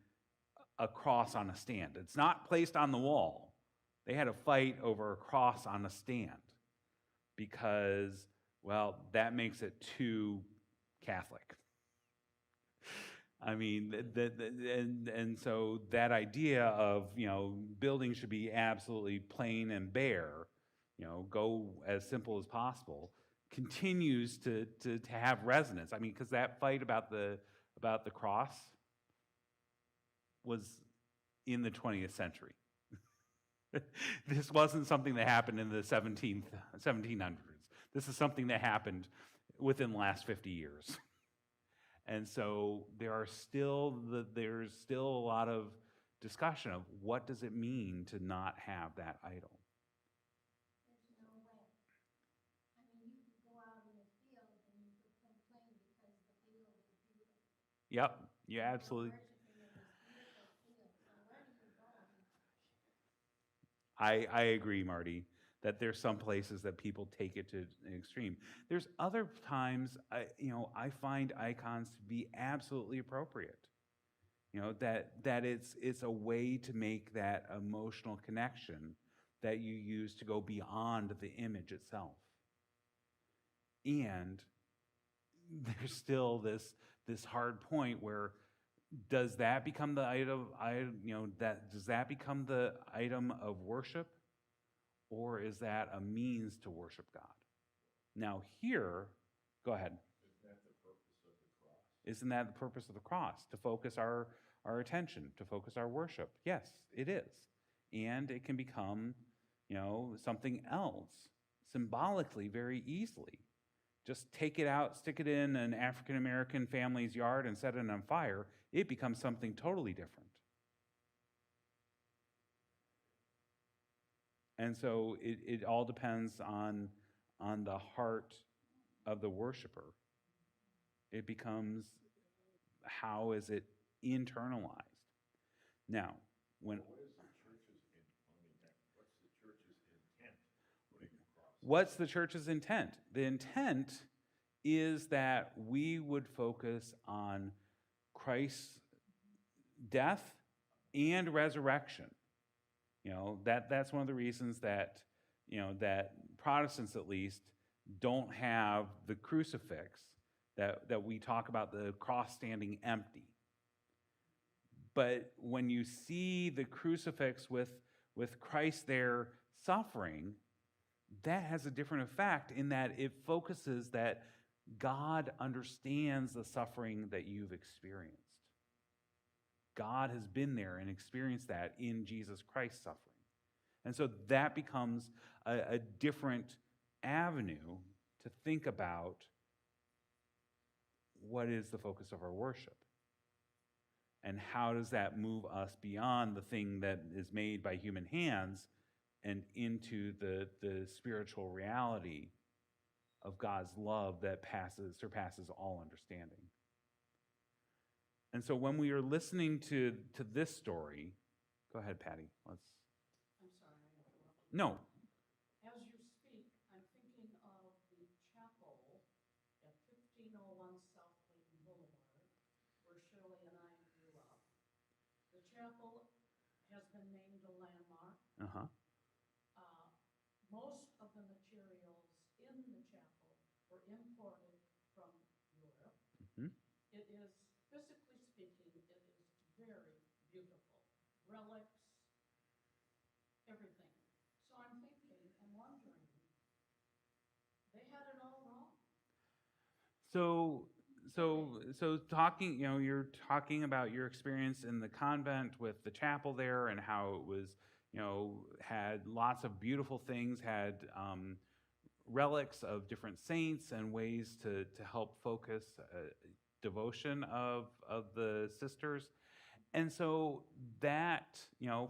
a cross on a stand. It's not placed on the wall. They had a fight over a cross on a stand because, well, that makes it too Catholic. I mean, and so that idea of, buildings should be absolutely plain and bare, go as simple as possible, continues to have resonance. I mean, because that fight about the cross was in the 20th century. This wasn't something that happened in the 1700s. This is something that happened within the last 50 years. And so there's still a lot of discussion of what does it mean to not have that idol. There's no way. I mean, you could go out in the field and you could complain because the field is beautiful. Yep, you absolutely. Worshiping in this beautiful field, so where do you go? I agree, Marty, that there's some places that people take it to an extreme. There's other times, I find icons to be absolutely appropriate. That it's a way to make that emotional connection that you use to go beyond the image itself. And there's still this hard point where does that become the item? Does that become the item of worship, or is that a means to worship God? Now here, go ahead. Isn't that the purpose of the cross? Isn't that the purpose of the cross? To focus our attention, to focus our worship. Yes, it is. And it can become, something else symbolically very easily. Just take it out, stick it in an African American family's yard and set it on fire. It becomes something totally different. And so it all depends on the heart of the worshiper. It becomes, how is it internalized? Now, What is the church's intent putting the cross? What's the church's intent? The intent is that we would focus on Christ's death and resurrection. That's one of the reasons that, that Protestants at least don't have the crucifix, that we talk about the cross standing empty. But when you see the crucifix with Christ there suffering, that has a different effect in that it focuses that God understands the suffering that you've experienced. God has been there and experienced that in Jesus Christ's suffering. And so that becomes a different avenue to think about what is the focus of our worship. And how does that move us beyond the thing that is made by human hands and into the spiritual reality of God's love that surpasses all understanding. And so when we are listening to this story, go ahead, Patty. Let's. I'm sorry, I interrupted. No. As you speak, I'm thinking of the chapel at 1501 South Clayton Boulevard, where Shirley and I grew up. The chapel has been named a landmark. Uh-huh. Most of the materials in the chapel were imported from Europe. Mhm. It is, physically speaking, it is very beautiful. Relics, everything. So I'm thinking and wondering, they had it all wrong. So talking, you're talking about your experience in the convent with the chapel there and how it was, had lots of beautiful things, had relics of different saints and ways to help focus devotion of the sisters. And so that,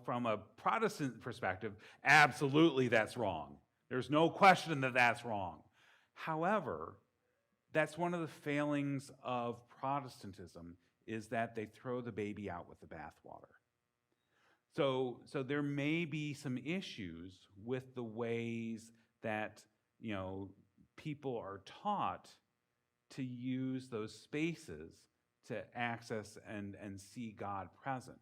from a Protestant perspective, absolutely that's wrong. There's no question that that's wrong. However, that's one of the failings of Protestantism, is that they throw the baby out with the bathwater. So there may be some issues with the ways that, people are taught to use those spaces to access and see God present.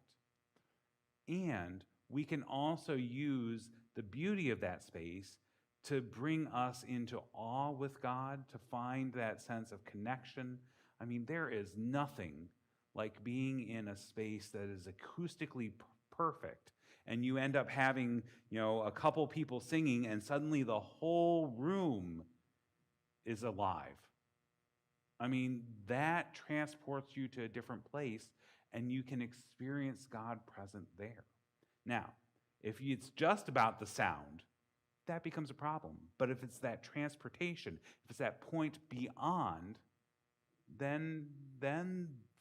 And we can also use the beauty of that space to bring us into awe with God, to find that sense of connection. I mean, there is nothing like being in a space that is acoustically perfect, and you end up having, a couple people singing, and suddenly the whole room is alive. I mean, that transports you to a different place, and you can experience God present there. Now, if it's just about the sound, that becomes a problem. But if it's that transportation, if it's that point beyond, then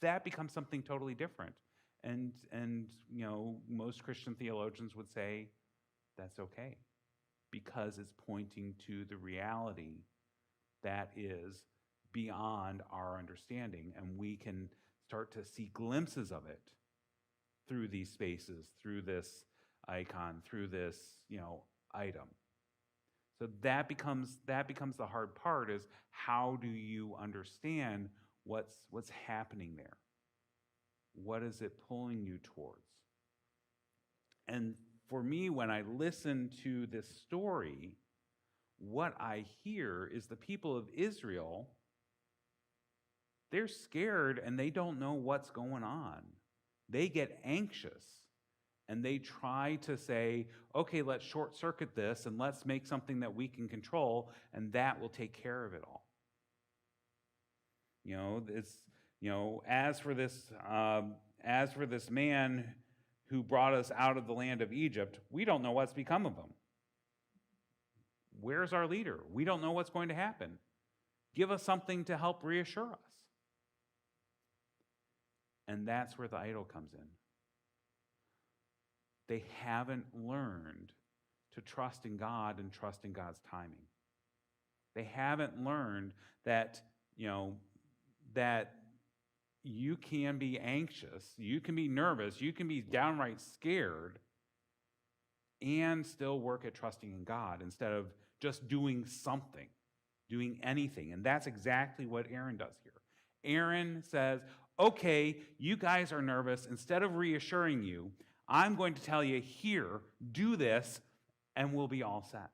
that becomes something totally different. And most Christian theologians would say that's okay, because it's pointing to the reality that is beyond our understanding, and we can start to see glimpses of it through these spaces, through this icon, through this, item. So that becomes the hard part, is how do you understand what's happening there? What is it pulling you towards? And for me, when I listen to this story, what I hear is the people of Israel, they're scared and they don't know what's going on. They get anxious and they try to say, okay, let's short circuit this and let's make something that we can control, and that will take care of it all. As for this man who brought us out of the land of Egypt, we don't know what's become of him. Where's our leader? We don't know what's going to happen. Give us something to help reassure us. And that's where the idol comes in. They haven't learned to trust in God and trust in God's timing. They haven't learned that, that you can be anxious, you can be nervous, you can be downright scared, and still work at trusting in God instead of just doing something, doing anything. And that's exactly what Aaron does here. Aaron says, okay, you guys are nervous. Instead of reassuring you, I'm going to tell you, here, do this, and we'll be all set.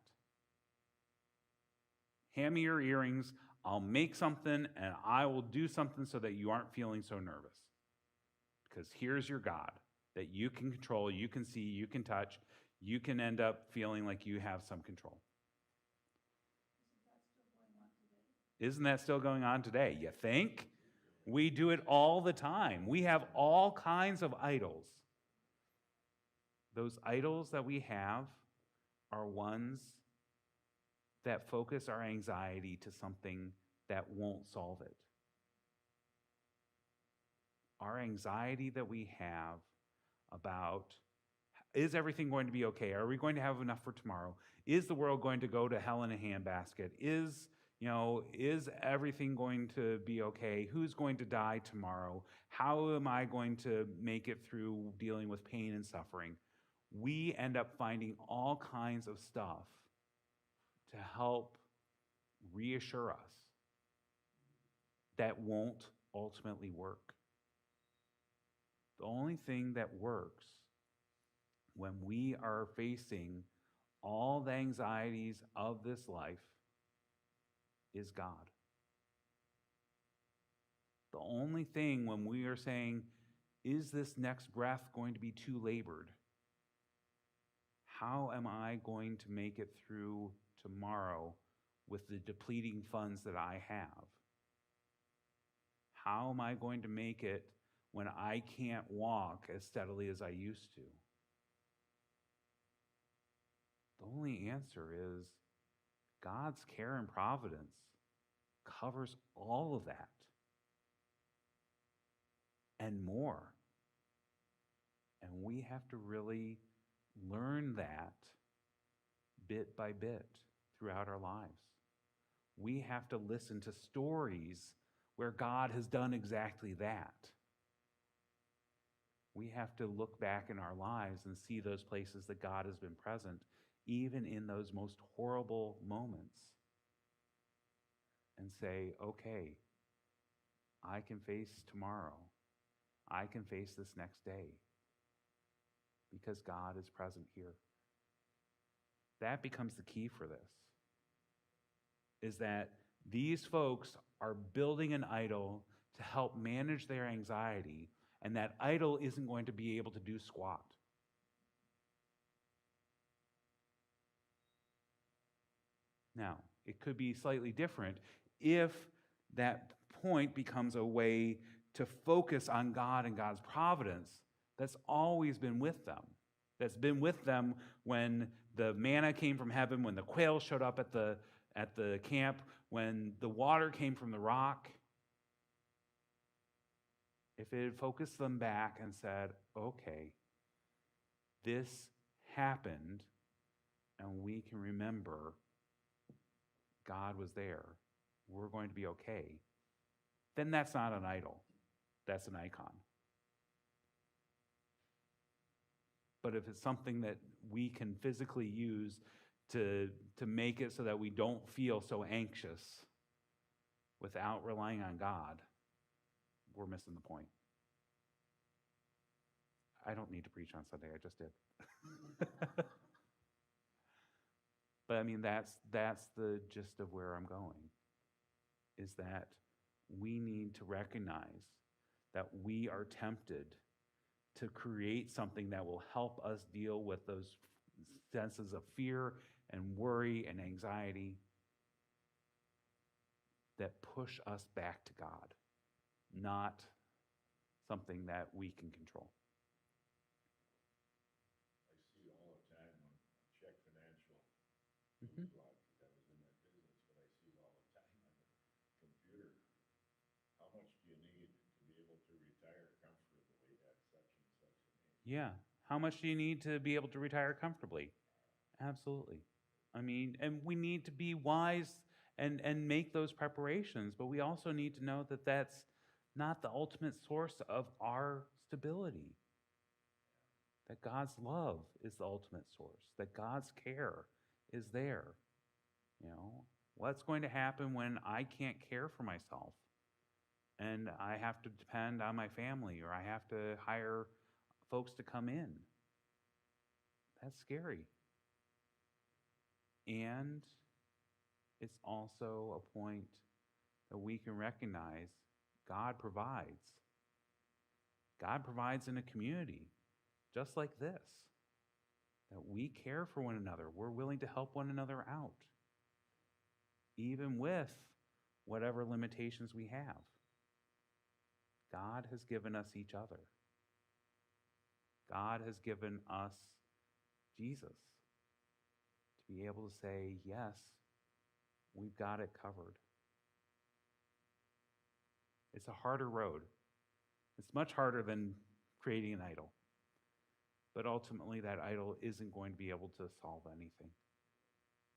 Hand me your earrings, I'll make something, and I will do something so that you aren't feeling so nervous. Because here's your God that you can control, you can see, you can touch, you can end up feeling like you have some control. Isn't that still going on today? You think? We do it all the time. We have all kinds of idols. Those idols that we have are ones that focus our anxiety to something that won't solve it. Our anxiety that we have about Is everything going to be okay? Are we going to have enough for tomorrow? Is the world going to go to hell in a handbasket? Is everything going to be okay? Who's going to die tomorrow? How am I going to make it through dealing with pain and suffering? We end up finding all kinds of stuff to help reassure us that won't ultimately work. The only thing that works when we are facing all the anxieties of this life is God. The only thing when we are saying, is this next breath going to be too labored? How am I going to make it through tomorrow with the depleting funds that I have? How am I going to make it when I can't walk as steadily as I used to? The only answer is God's care and providence covers all of that and more. And we have to really learn that bit by bit throughout our lives. We have to listen to stories where God has done exactly that. We have to look back in our lives and see those places that God has been present, even in those most horrible moments, and say, okay, I can face tomorrow. I can face this next day because God is present here. That becomes the key for this, is that these folks are building an idol to help manage their anxiety, and that idol isn't going to be able to do squat. Now, it could be slightly different if that point becomes a way to focus on God and God's providence that's always been with them. That's been with them when the manna came from heaven, when the quail showed up at the camp, when the water came from the rock. If it had focused them back and said, okay, this happened, and we can remember God was there, we're going to be okay, then that's not an idol. That's an icon. But if it's something that we can physically use to make it so that we don't feel so anxious without relying on God, we're missing the point. I don't need to preach on Sunday, I just did. But I mean, that's the gist of where I'm going, is that we need to recognize that we are tempted to create something that will help us deal with those senses of fear and worry and anxiety that push us back to God, not something that we can control. I see all the time on Check Financial Mhm. blog, because I was in that business, but I see it all the time on the computer. How much do you need to be able to retire comfortably at such and such an age? Yeah. How much do you need to be able to retire comfortably? Absolutely. I mean, and we need to be wise and make those preparations, but we also need to know that that's not the ultimate source of our stability. That God's love is the ultimate source, that God's care is there. You know, what's going to happen when I can't care for myself and I have to depend on my family, or I have to hire folks to come in? That's scary. And it's also a point that we can recognize God provides. God provides in a community just like this, that we care for one another. We're willing to help one another out, even with whatever limitations we have. God has given us each other. God has given us Jesus to be able to say, yes, we've got it covered. It's a harder road. It's much harder than creating an idol. But ultimately, that idol isn't going to be able to solve anything.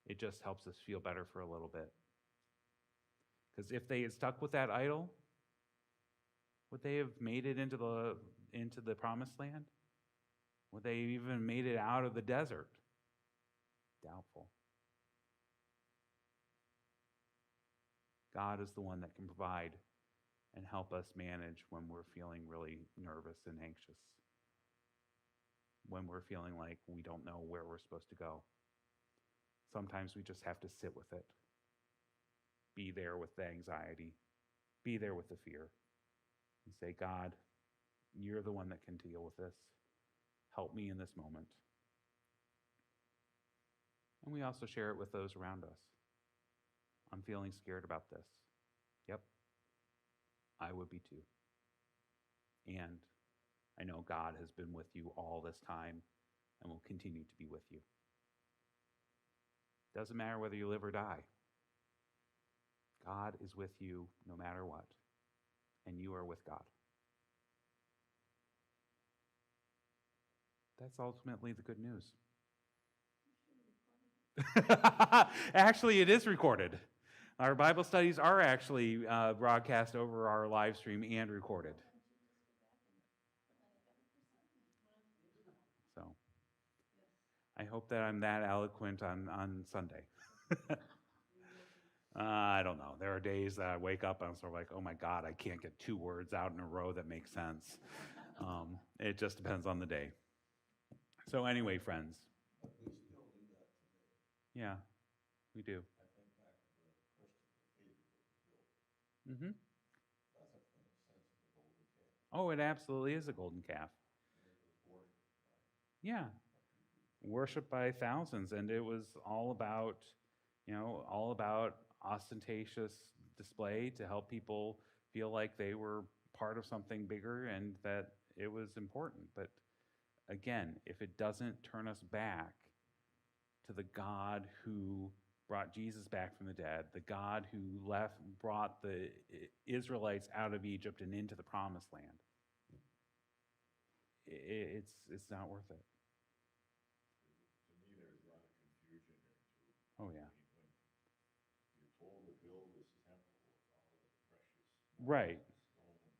It just helps us feel better for a little bit. Because if they had stuck with that idol, would they have made it into the promised land? Would they even made it out of the desert? Doubtful. God is the one that can provide and help us manage when we're feeling really nervous and anxious. When we're feeling like we don't know where we're supposed to go. Sometimes we just have to sit with it. Be there with the anxiety. Be there with the fear. And say, God, you're the one that can deal with this. Help me in this moment. And we also share it with those around us. I'm feeling scared about this. Yep, I would be too. And I know God has been with you all this time and will continue to be with you. Doesn't matter whether you live or die. God is with you no matter what, and you are with God. That's ultimately the good news. Actually, it is recorded. Our Bible studies are actually broadcast over our live stream and recorded. So I hope that I'm that eloquent on Sunday. I don't know. There are days that I wake up and I'm sort of like, oh my God, I can't get 2 words out in a row that make sense. It just depends on the day. So anyway, friends. But we still do that today. Yeah, we do. I think back to the Christian cathedral that was built. Mm-hmm. That's a clean sense of the golden calf. Oh, it absolutely is a golden calf. And it was worshipped by Yeah, worshipped by thousands, and it was all about ostentatious display to help people feel like they were part of something bigger and that it was important. But again, if it doesn't turn us back to the God who brought Jesus back from the dead, the God who brought the Israelites out of Egypt and into the promised land, it's not worth it. To me, there's a lot of confusion there too. Oh yeah. When you're told to build this temple with all the precious Right. stones,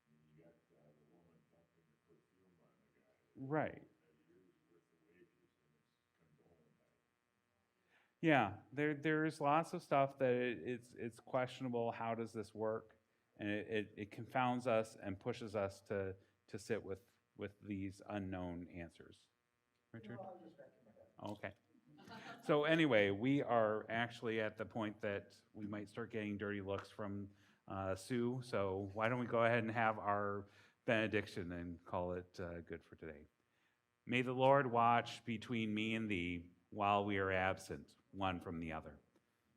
and then you got the woman dumping the perfume on the guy. Right. At a year's worth of wages, and it's condoned. Yeah, there's lots of stuff that it's questionable. How does this work? And it confounds us and pushes us to sit with these unknown answers. Richard? No, I was just scratching my head. Okay. So anyway, we are actually at the point that we might start getting dirty looks from Sue. So why don't we go ahead and have our benediction and call it good for today. May the Lord watch between me and thee while we are absent one from the other.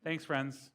Thanks, friends.